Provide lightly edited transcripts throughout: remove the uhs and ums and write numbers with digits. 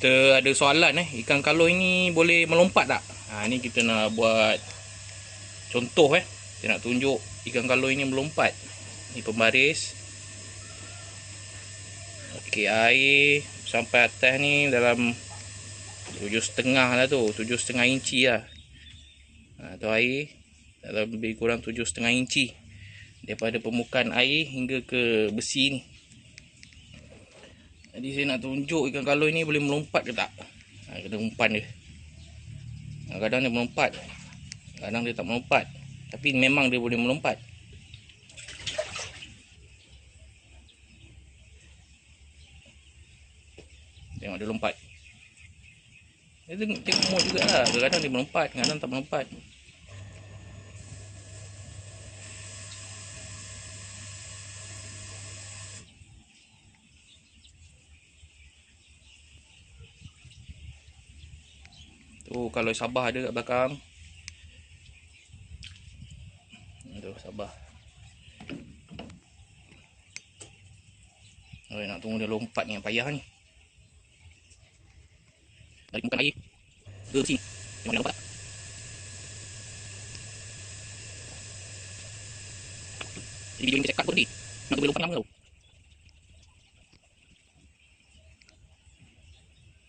Kita ada soalan ikan kaloi ni boleh melompat tak? Ni kita nak buat contoh kita nak tunjuk ikan kaloi ni melompat. Ni pembaris. Okey, air sampai atas ni dalam 7,5 lah tu, 7,5 inci lah. Tu air dalam lebih kurang 7,5 inci daripada permukaan air hingga ke besi ni. Jadi saya nak tunjuk ikan kaloi ni boleh melompat ke tak. Kena umpan dia. Kadang-kadang dia melompat, kadang dia tak melompat. Tapi memang dia boleh melompat. Tengok dia lompat. Dia tengok mood juga lah. Kadang-kadang dia melompat, kadang tak melompat. Tu kalau Sabah ada kat belakang. Aduh, Sabah. Nak tunggu dia lompat ni yang payah ni. Dari muka air ke besi ni. Tengok dia lompat. Jadi video ni saya cut pun tadi. Nak boleh lompat lama tau.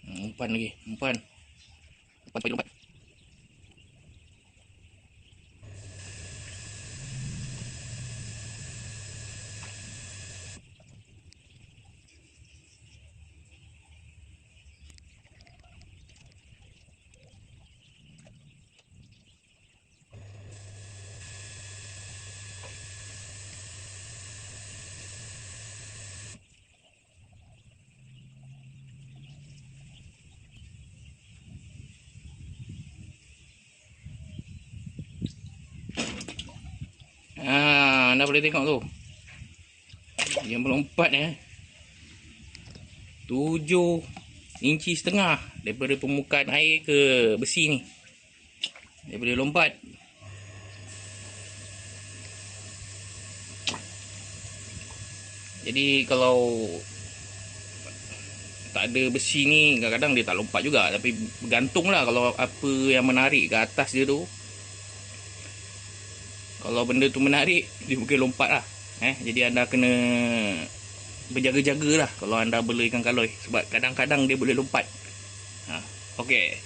Umpan lagi, umpan. Umpan supaya lompat. Anda boleh tengok tu. Dia melompat 7,5 inci daripada permukaan air ke besi ni. Dia boleh lompat. Jadi kalau tak ada besi ni, kadang-kadang dia tak lompat juga. Tapi bergantung lah kalau apa yang menarik ke atas dia tu. Kalau benda tu menarik, dia mungkin lompat lah. Jadi anda kena berjaga-jaga lah kalau anda bela ikan kaloi. Sebab kadang-kadang dia boleh lompat. Okey.